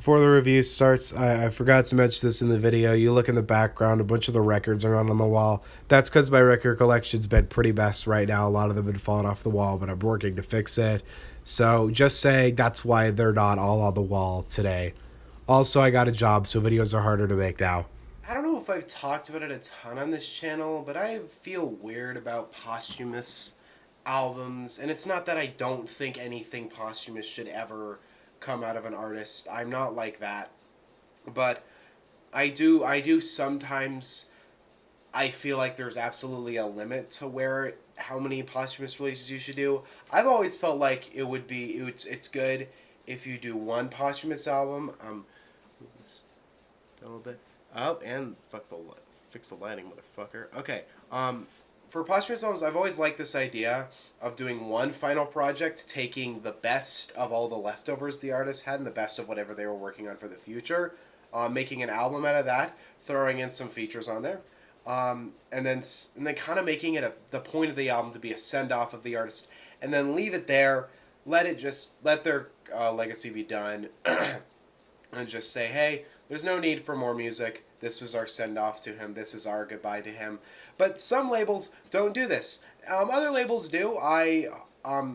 before the review starts, I forgot to mention this in the video. You look in the background, a bunch of the records are on the wall. That's because my record collection's been pretty messed right now. A lot of them have been falling off the wall, but I'm working to fix it. So just saying that's why they're not all on the wall today. Also, I got a job, so videos are harder to make now. I don't know if I've talked about it a ton on this channel, but I feel weird about posthumous albums, and it's not that I don't think anything posthumous should ever come out of an artist. I'm not like that. But I do sometimes I feel like there's absolutely a limit to where how many posthumous releases you should do. I've always felt like it's good if you do one posthumous album. Move this down a little bit. Oh, and fix the lighting, motherfucker. Okay. For posthumous albums, I've always liked this idea of doing one final project, taking the best of all the leftovers the artist had and the best of whatever they were working on for the future, making an album out of that, throwing in some features on there, and then kind of making it the point of the album to be a send off of the artist, and then leave it there, let their legacy be done, and just say, hey, there's no need for more music. This was our send off to him. This is our goodbye to him. But some labels don't do this. Other labels do.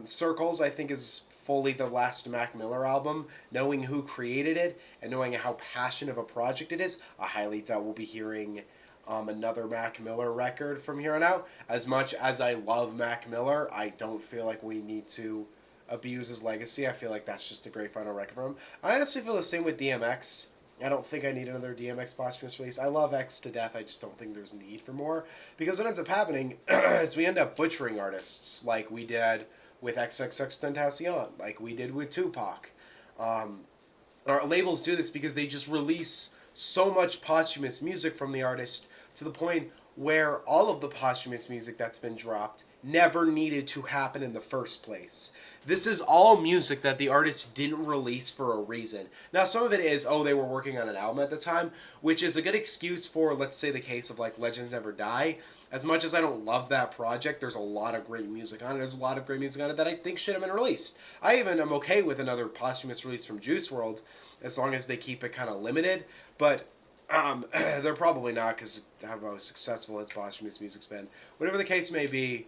Circles, I think, is fully the last Mac Miller album. Knowing who created it and knowing how passionate of a project it is, I highly doubt we'll be hearing another Mac Miller record from here on out. As much as I love Mac Miller, I don't feel like we need to abuse his legacy. I feel like that's just a great final record for him. I honestly feel the same with DMX. I don't think I need another DMX posthumous release. I love X to death. I just don't think there's need for more. Because what ends up happening is we end up butchering artists like we did with XXXTentacion, like we did with Tupac. Our labels do this because they just release so much posthumous music from the artist to the point where all of the posthumous music that's been dropped never needed to happen in the first place. This is all music that the artist didn't release for a reason. Now, some of it is, oh, they were working on an album at the time, which is a good excuse for, let's say, the case of, like, Legends Never Die. As much as I don't love that project, there's a lot of great music on it. There's a lot of great music on it that I think should have been released. I even am okay with another posthumous release from Juice World, as long as they keep it kind of limited. But they're probably not, because how successful his posthumous music's been. Whatever the case may be,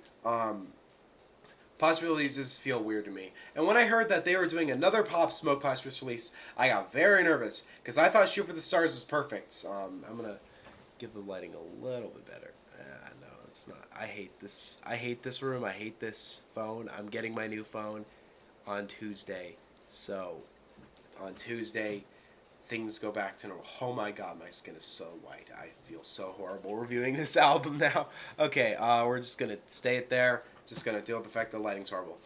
posthumous releases feel weird to me. And when I heard that they were doing another Pop Smoke posthumous release, I got very nervous, because I thought Shoot for the Stars was perfect. I'm going to give the lighting a little bit better. No, it's not. I hate this. I hate this room. I hate this phone. I'm getting my new phone on Tuesday. So, on Tuesday, things go back to normal. Oh my god, my skin is so white. I feel so horrible reviewing this album now. Okay, we're just going to stay it there. Just going to deal with the fact that the lighting's horrible.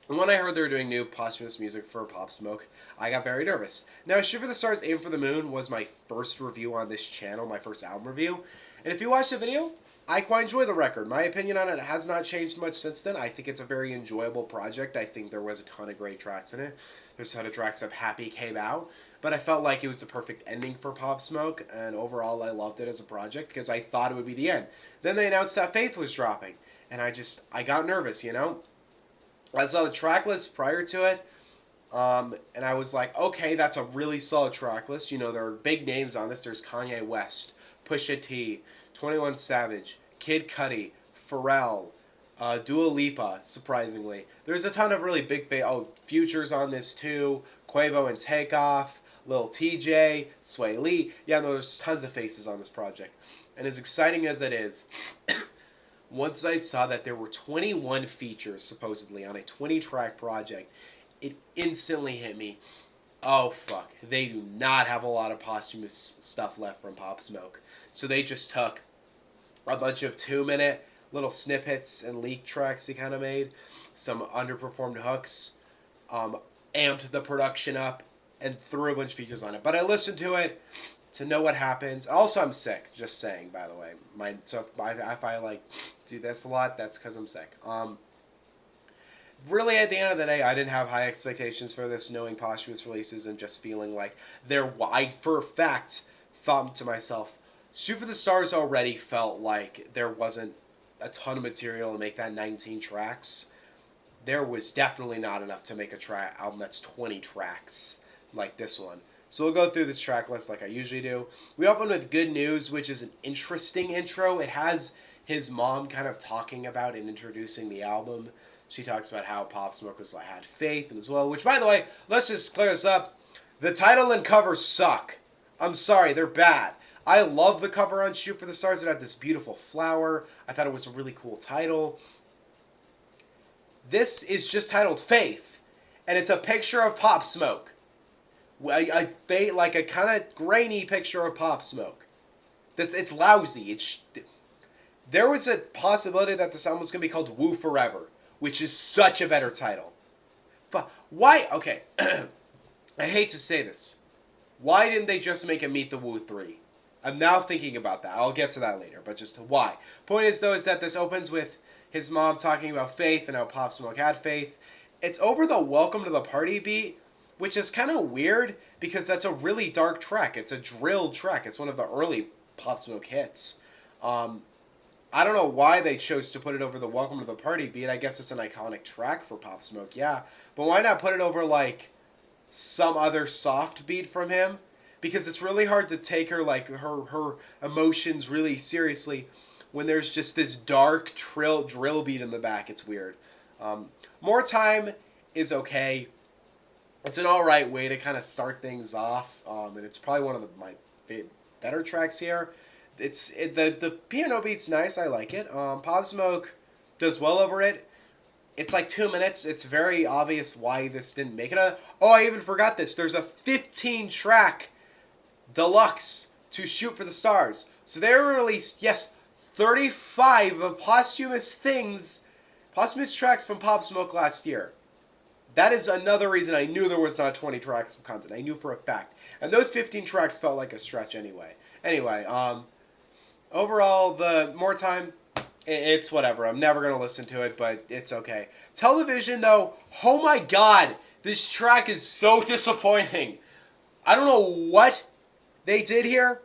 When I heard they were doing new posthumous music for Pop Smoke, I got very nervous. Now, Shoot for the Stars, Aim for the Moon was my first review on this channel, my first album review. And if you watch the video, I quite enjoy the record. My opinion on it has not changed much since then. I think it's a very enjoyable project. I think there was a ton of great tracks in it. There's a ton of tracks that Happy came out. But I felt like it was the perfect ending for Pop Smoke. And overall, I loved it as a project because I thought it would be the end. Then they announced that Faith was dropping. And I got nervous, you know? I saw the track list prior to it. And I was like, okay, that's a really solid track list. You know, there are big names on this. There's Kanye West, Pusha T, 21 Savage, Kid Cudi, Pharrell, Dua Lipa, surprisingly. There's a ton of really big Future's on this too, Quavo and Takeoff, Lil TJ, Sway Lee. Yeah, no, there's tons of faces on this project. And as exciting as it is, once I saw that there were 21 features, supposedly, on a 20-track project, it instantly hit me. Oh, fuck. They do not have a lot of posthumous stuff left from Pop Smoke. So they just took a bunch of 2-minute little snippets and leak tracks he kind of made, some underperformed hooks, amped the production up, and threw a bunch of features on it. But I listened to it to know what happens. Also, I'm sick, just saying, by the way. So if I like do this a lot, that's because I'm sick. Really, at the end of the day, I didn't have high expectations for this, knowing posthumous releases and just feeling like I, for a fact, thought to myself, Shoot for the Stars already felt like there wasn't a ton of material to make that 19 tracks. There was definitely not enough to make a album that's 20 tracks. like this one. So we'll go through this track list like I usually do. We open with Good News, which is an interesting intro. It has his mom kind of talking about and introducing the album. She talks about how Pop Smoke had faith as well, which, by the way, let's just clear this up. The title and cover suck. I'm sorry, they're bad. I love the cover on Shoot for the Stars. It had this beautiful flower. I thought it was a really cool title. This is just titled Faith, and it's a picture of Pop Smoke. Like a kind of grainy picture of Pop Smoke. It's lousy. There was a possibility that this album was going to be called Woo Forever, which is such a better title. Why? Okay. I hate to say this. Why didn't they just make a Meet the Woo 3? I'm now thinking about that. I'll get to that later, but just why? Point is, though, is that this opens with his mom talking about faith and how Pop Smoke had faith. It's over the Welcome to the Party beat, which is kind of weird because that's a really dark track. It's a drill track. It's one of the early Pop Smoke hits. I don't know why they chose to put it over the Welcome to the Party beat. I guess it's an iconic track for Pop Smoke, yeah. But why not put it over, like, some other soft beat from him? Because it's really hard to take her, like, her emotions really seriously when there's just this dark drill beat in the back. It's weird. More Time is okay. It's an alright way to kind of start things off, and it's probably one of my better tracks here. The piano beat's nice, I like it. Pop Smoke does well over it. It's like 2 minutes. It's very obvious why this didn't make it. Oh, I even forgot this. There's a 15-track deluxe to Shoot for the Stars. So they released, 35 of posthumous tracks from Pop Smoke last year. That is another reason I knew there was not 20 tracks of content. I knew for a fact. And those 15 tracks felt like a stretch anyway. Anyway, overall, the More Time, it's whatever. I'm never going to listen to it, but it's okay. Television, though, oh my god, this track is so disappointing. I don't know what they did here,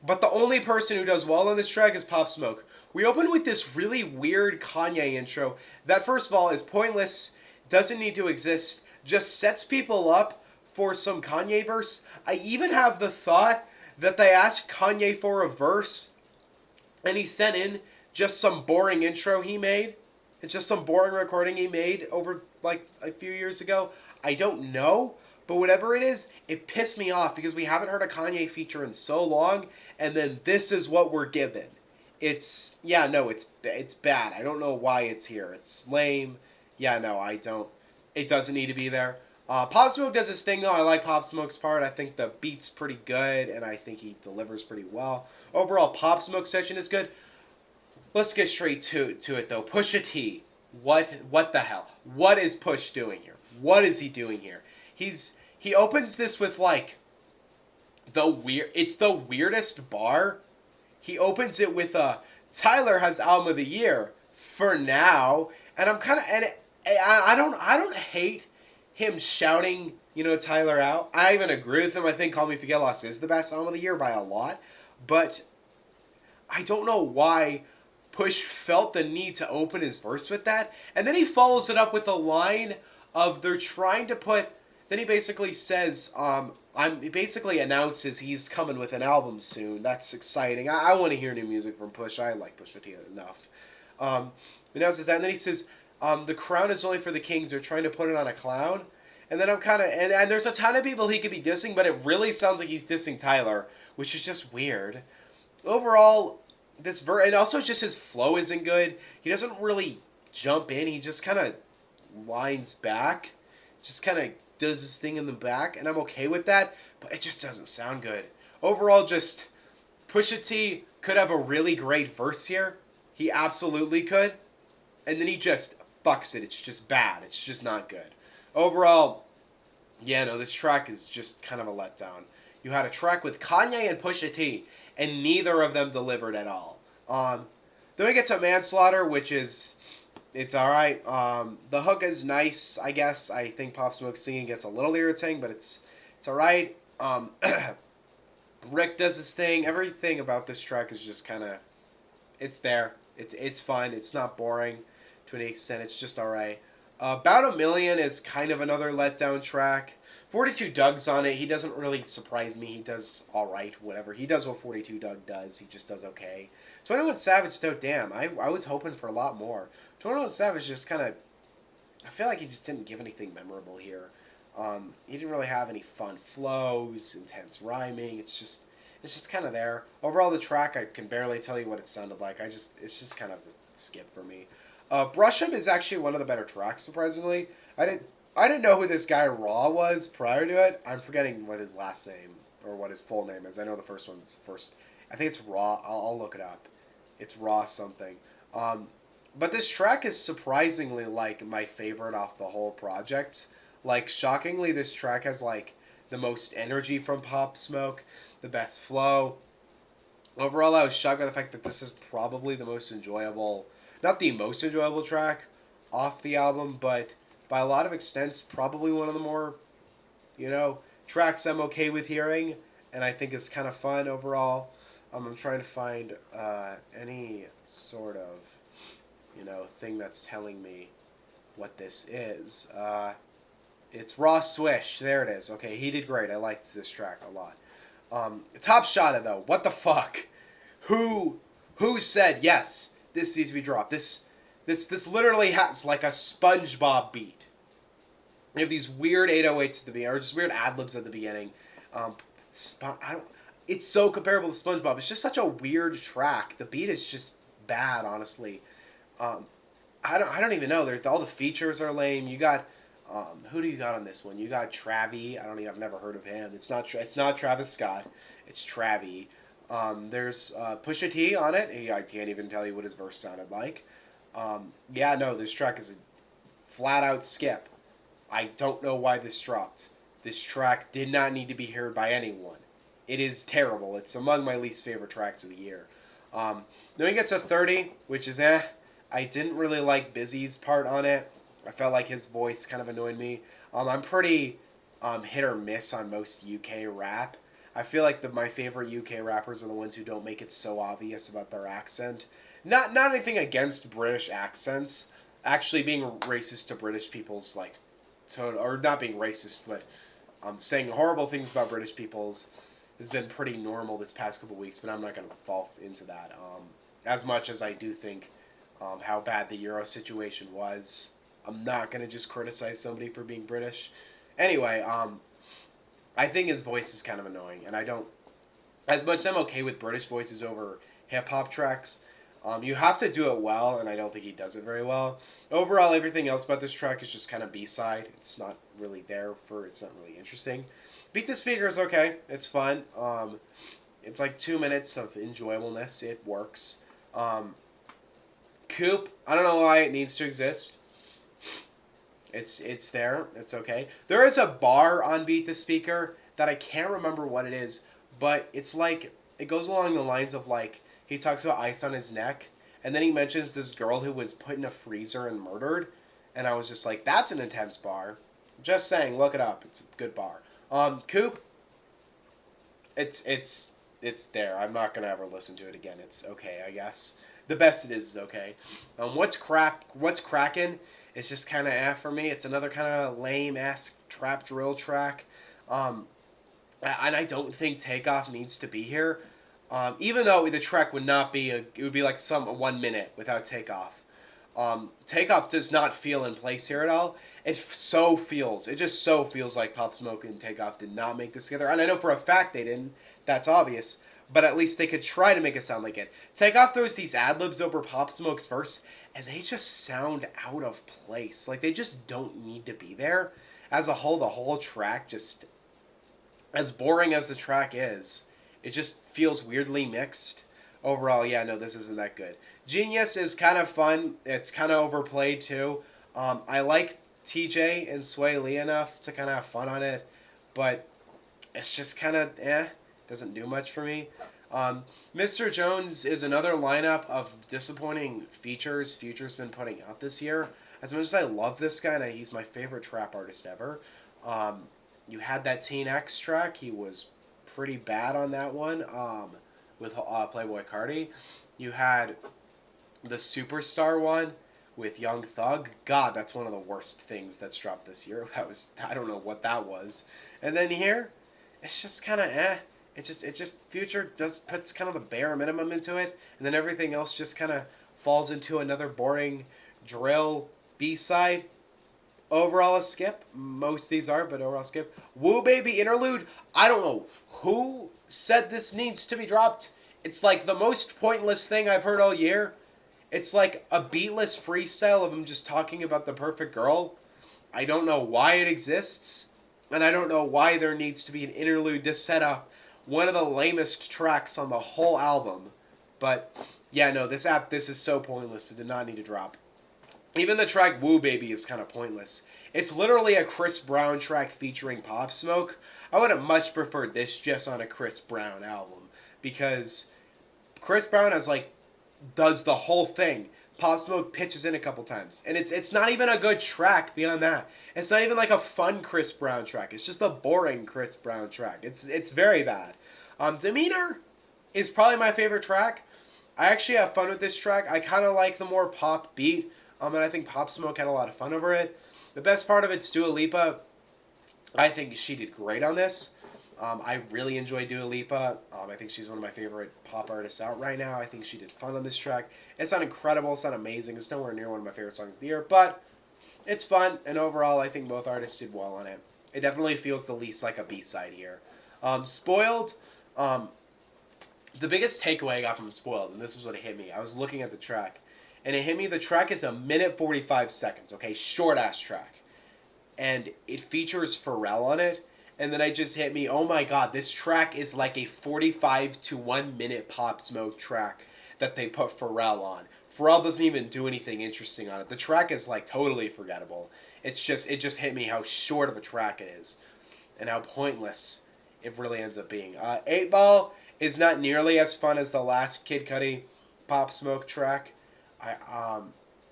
but the only person who does well on this track is Pop Smoke. We open with this really weird Kanye intro that, first of all, is pointless, doesn't need to exist, just sets people up for some Kanye verse. I even have the thought that they asked Kanye for a verse, and he sent in just some boring intro he made. It's just some boring recording he made over, like, a few years ago. I don't know, but whatever it is, it pissed me off because we haven't heard a Kanye feature in so long, and then this is what we're given. It's bad. I don't know why it's here. It's lame. It doesn't need to be there. Pop Smoke does his thing, though. I like Pop Smoke's part. I think the beat's pretty good, and I think he delivers pretty well. Overall, Pop Smoke section is good. Let's get straight to it, though. Pusha T. What the hell? What is Push doing here? What is he doing here? He opens this with, like, it's the weirdest bar. He opens it with Tyler has album of the year for now, and I'm kind of, and I don't hate him shouting, Tyler out. I even agree with him. I think Call Me If You Get Lost is the best album of the year by a lot, but I don't know why Push felt the need to open his verse with that, and then he follows it up with a line of they're trying to put. Then he basically says, he basically announces he's coming with an album soon. That's exciting. I want to hear new music from Push. I like Pusha T enough. Announces that, and then he says, the crown is only for the kings. They're trying to put it on a clown. And then I'm kind of, and there's a ton of people he could be dissing, but it really sounds like he's dissing Tyler, which is just weird. Overall, this and also just his flow isn't good. He doesn't really jump in. He just kind of lines back, just kind of does his thing in the back, and I'm okay with that, but it just doesn't sound good. Overall, just Pusha T could have a really great verse here. He absolutely could. And then he just fucks it. It's just bad. It's just not good. Overall, this track is just kind of a letdown. You had a track with Kanye and Pusha T, and neither of them delivered at all. Then we get to Manslaughter, which is, it's alright. The hook is nice, I guess. I think Pop Smoke singing gets a little irritating, but it's alright. Rick does his thing. Everything about this track is just kind of, it's there. It's fun. It's not boring to an extent. It's just alright. About a Million is kind of another letdown track. 42 Doug's on it. He doesn't really surprise me. He does alright, whatever. He does what 42 Doug does. He just does okay. 21 Savage, though, damn. I was hoping for a lot more. 21 Savage just kind of. I feel like he just didn't give anything memorable here. He didn't really have any fun flows, intense rhyming. It's just kind of there. Overall, the track, I can barely tell you what it sounded like. It's just kind of a skip for me. Brush Up is actually one of the better tracks, surprisingly. I didn't know who this guy Raw was prior to it. I'm forgetting what his last name or what his full name is. I know the first one's first. I think it's Raw. I'll look it up. It's Raw something. But this track is surprisingly like my favorite off the whole project. Like shockingly, this track has like the most energy from Pop Smoke, the best flow. Overall, I was shocked by the fact that this is probably the most enjoyable, not the most enjoyable track off the album, but by a lot of extents, probably one of the more, tracks I'm okay with hearing, and I think it's kind of fun overall. I'm trying to find any sort of, thing that's telling me what this is. It's Raw Swish. There it is. Okay, he did great. I liked this track a lot. Top Shot though. What the fuck? Who said yes? This needs to be dropped. This literally has like a SpongeBob beat. You have these weird 808s at the beginning, or just weird ad libs at the beginning. It's so comparable to SpongeBob. It's just such a weird track. The beat is just bad, honestly. I don't even know. All the features are lame. You got who do you got on this one? You got Travi. I've never heard of him. It's not Travis Scott. It's Travi. There's Pusha T on it. I can't even tell you what his verse sounded like. Yeah, no, this track is a flat out skip. I don't know why this dropped. This track did not need to be heard by anyone. It is terrible. It's among my least favorite tracks of the year. Then we get to 30, which is I didn't really like Busy's part on it. I felt like his voice kind of annoyed me. I'm pretty hit or miss on most UK rap. I feel like my favorite UK rappers are the ones who don't make it so obvious about their accent. Not anything against British accents. Actually, being racist to British people's or not being racist, but saying horrible things about British people's has been pretty normal this past couple weeks. But I'm not gonna fall into that. As much as I do think how bad the Euro situation was, I'm not gonna just criticize somebody for being British. Anyway, I think his voice is kind of annoying, and I don't. As much as I'm okay with British voices over hip hop tracks, you have to do it well, and I don't think he does it very well. Overall, everything else about this track is just kind of B-side. It's not really it's not really interesting. Beat the Speaker is okay. It's fun. It's like 2 minutes of enjoyableness. It works. Coop, I don't know why it needs to exist. It's there. It's okay. There is a bar on Beat the Speaker that I can't remember what it is, but it's like, it goes along the lines of like, he talks about ice on his neck, and then he mentions this girl who was put in a freezer and murdered, and I was just like, that's an intense bar. Just saying, look it up. It's a good bar. Coop, it's there. I'm not gonna ever listen to it again. It's okay, I guess. The best it is okay. What's cracking? It's just kind of for me. It's another kind of lame-ass trap drill track. And I don't think Takeoff needs to be here. Even though the track would not be, it would be like 1 minute without Takeoff. Takeoff does not feel in place here at all. It just so feels like Pop Smoke and Takeoff did not make this together. And I know for a fact they didn't. That's obvious. But at least they could try to make it sound like it. Takeoff throws these ad-libs over Pop Smoke's verse, and they just sound out of place. Like, they just don't need to be there. As a whole, the whole track just, as boring as the track is, it just feels weirdly mixed. Overall, yeah, no, this isn't that good. Genius is kind of fun. It's kind of overplayed, too. I like TJ and Sway Lee enough to kind of have fun on it, but it's just kind of, doesn't do much for me. Mr. Jones is another lineup of disappointing features Future's been putting out this year. As much as I love this guy, and he's my favorite trap artist ever, you had that Teen X track. He was pretty bad on that one with Playboy Cardi. You had the Superstar one with Young Thug. God, that's one of the worst things that's dropped this year. I don't know what that was. And then here, it's just kind of eh. It just Future puts kind of the bare minimum into it, and then everything else just kind of falls into another boring drill B-side. Overall a skip. Most of these are, but overall skip. Woo Baby interlude. I don't know who said this needs to be dropped. It's like the most pointless thing I've heard all year. It's like a beatless freestyle of him just talking about the perfect girl. I don't know why it exists, and I don't know why there needs to be an interlude to set up one of the lamest tracks on the whole album. But yeah, no, this is so pointless. It did not need to drop. Even the track Woo Baby is kind of pointless. It's literally a Chris Brown track featuring Pop Smoke. I would have much preferred this just on a Chris Brown album, because Chris Brown does the whole thing. Pop Smoke pitches in a couple times, and it's not even a good track beyond that. It's not even like a fun Chris Brown track. It's just a boring Chris Brown track. It's very bad. Demeanor is probably my favorite track. I actually have fun with this track. I kind of like the more pop beat, and I think Pop Smoke had a lot of fun over it. The best part of it's Dua Lipa. I think she did great on this. I really enjoy Dua Lipa. I think she's one of my favorite pop artists out right now. I think she did fun on this track. It's not incredible. It's not amazing. It's nowhere near one of my favorite songs of the year, but it's fun. And overall, I think both artists did well on it. It definitely feels the least like a B-side here. Spoiled. The biggest takeaway I got from Spoiled, and this is what it hit me. I was looking at the track, and it hit me. The track is 1 minute 45 seconds. Okay, short ass track, and it features Pharrell on it. And then I just hit me, oh my god, this track is like a 45 to 1 minute Pop Smoke track that they put Pharrell on. Pharrell doesn't even do anything interesting on it. The track is like totally forgettable. It just hit me how short of a track it is, and how pointless it really ends up being. 8 Ball is not nearly as fun as the last Kid Cudi Pop Smoke track.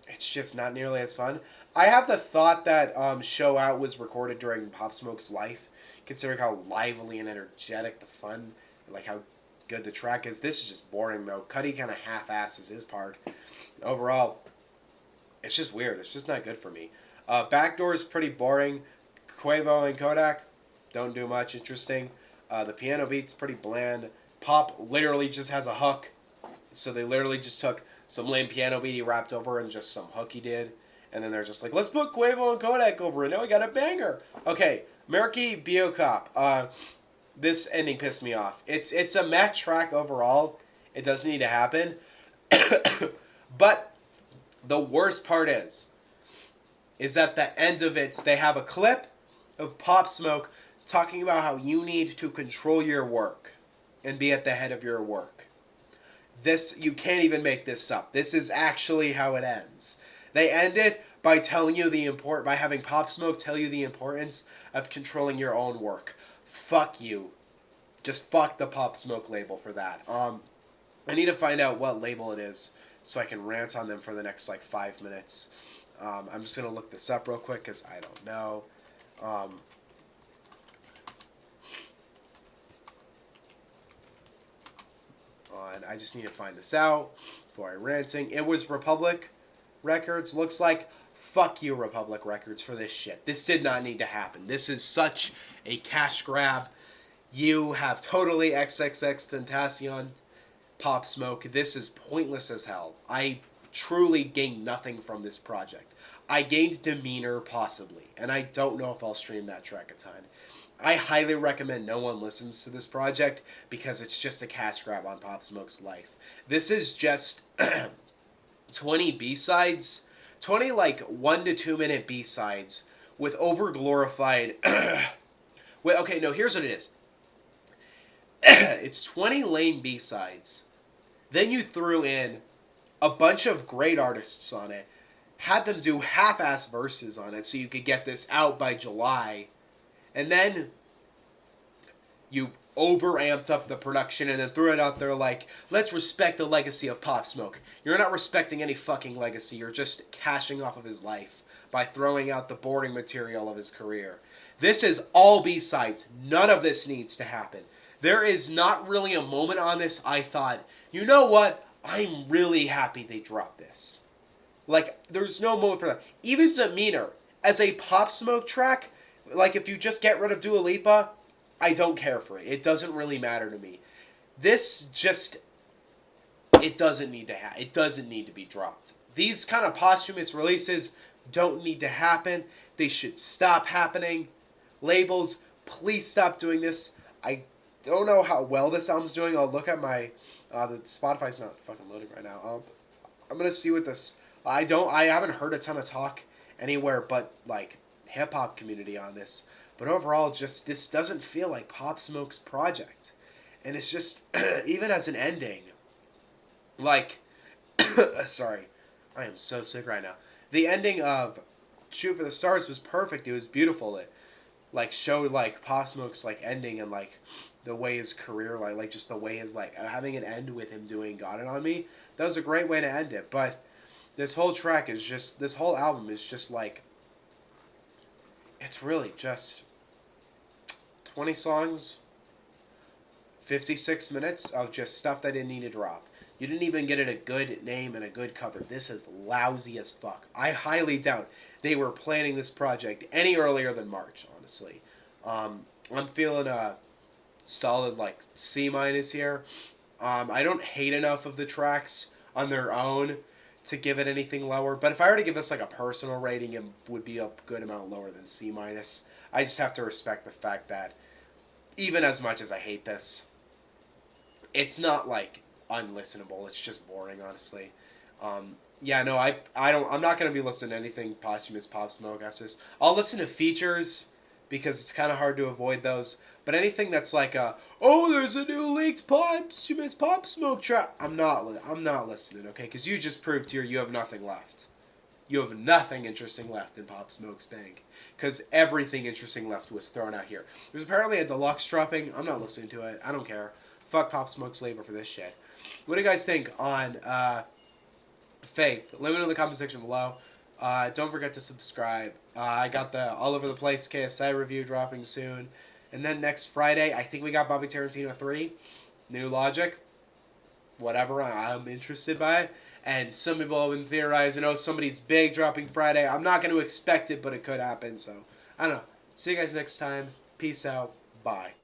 It's just not nearly as fun. I have the thought that Show Out was recorded during Pop Smoke's life, considering how lively and energetic the fun, and like how good the track is. This is just boring though. Cudi kind of half-asses his part. Overall, it's just weird. It's just not good for me. Backdoor is pretty boring. Quavo and Kodak don't do much interesting. The piano beat's pretty bland. Pop literally just has a hook, so they literally just took some lame piano beat he rapped over and just some hook he did. And then they're just like, let's put Quavo and Kodak over it. Now we got a banger. Okay, Murky Biocop. This ending pissed me off. It's a meh track overall. It doesn't need to happen. But the worst part is at the end of it, they have a clip of Pop Smoke talking about how you need to control your work and be at the head of your work. This, you can't even make this up. This is actually how it ends. They end it by telling you by having Pop Smoke tell you the importance of controlling your own work. Fuck you. Just fuck the Pop Smoke label for that. I need to find out what label it is so I can rant on them for the next 5 minutes. I'm just going to look this up real quick because I don't know. And I just need to find this out before I ranting. It was Republic Records. Looks like fuck you, Republic Records, for this shit. This did not need to happen. This is such a cash grab. You have totally XXXTentacion Pop Smoke. This is pointless as hell. I truly gained nothing from this project. I gained Demeanor, possibly, and I don't know if I'll stream that track a ton. I highly recommend no one listens to this project because it's just a cash grab on Pop Smoke's life. This is just 20 B-sides, 20 1 to 2 minute B-sides with over-glorified... Wait, okay, no, here's what it is. It's 20 lame B-sides. Then you threw in a bunch of great artists on it, had them do half-ass verses on it so you could get this out by July, and then you over-amped up the production and then threw it out there like, let's respect the legacy of Pop Smoke. You're not respecting any fucking legacy. You're just cashing off of his life by throwing out the boring material of his career. This is all B-sides. None of this needs to happen. There is not really a moment on this I thought, you know what? I'm really happy they dropped this. Like, there's no moment for that. Even Demeanor, as a Pop Smoke track, like, if you just get rid of Dua Lipa, I don't care for it. It doesn't really matter to me. This just, it doesn't need to it doesn't need to be dropped. These kind of posthumous releases don't need to happen. They should stop happening. Labels, please stop doing this. I don't know how well this album's doing. I'll look at my the Spotify's not fucking loading right now. I'm gonna see what this. I haven't heard a ton of talk anywhere but like hip hop community on this. But overall, just this doesn't feel like Pop Smoke's project, and it's just even as an ending, like sorry, I am so sick right now. The ending of Shoot for the Stars was perfect. It was beautiful. It like showed like Pop Smoke's like ending and like the way his career like just the way his like having it end with him doing Got It On Me. That was a great way to end it. But this whole track is just this whole album is just like it's really just 20 songs, 56 minutes of just stuff that didn't need to drop. You didn't even get it a good name and a good cover. This is lousy as fuck. I highly doubt they were planning this project any earlier than March, honestly. I'm feeling a solid, like, C- here. I don't hate enough of the tracks on their own to give it anything lower. But if I were to give this, like, a personal rating, it would be a good amount lower than C-. I just have to respect the fact that even as much as I hate this, it's not, like, unlistenable. It's just boring, honestly. Yeah, no, I'm not gonna be listening to anything posthumous Pop Smoke after this. I'll listen to features because it's kind of hard to avoid those. But anything that's like oh, there's a new leaked posthumous Pop Smoke track, I'm not listening, okay? Because you just proved here you have nothing left. You have nothing interesting left in Pop Smoke's bank. Because everything interesting left was thrown out here. There's apparently a deluxe dropping. I'm not listening to it. I don't care. Fuck Pop Smoke's label for this shit. What do you guys think on Faith? Let me know in the comment section below. Don't forget to subscribe. I got the All Over the Place KSI review dropping soon. And then next Friday, I think we got Bobby Tarantino 3. New Logic. Whatever, I'm interested by it. And some people have been theorizing, somebody's big dropping Friday. I'm not going to expect it, but it could happen. So, I don't know. See you guys next time. Peace out. Bye.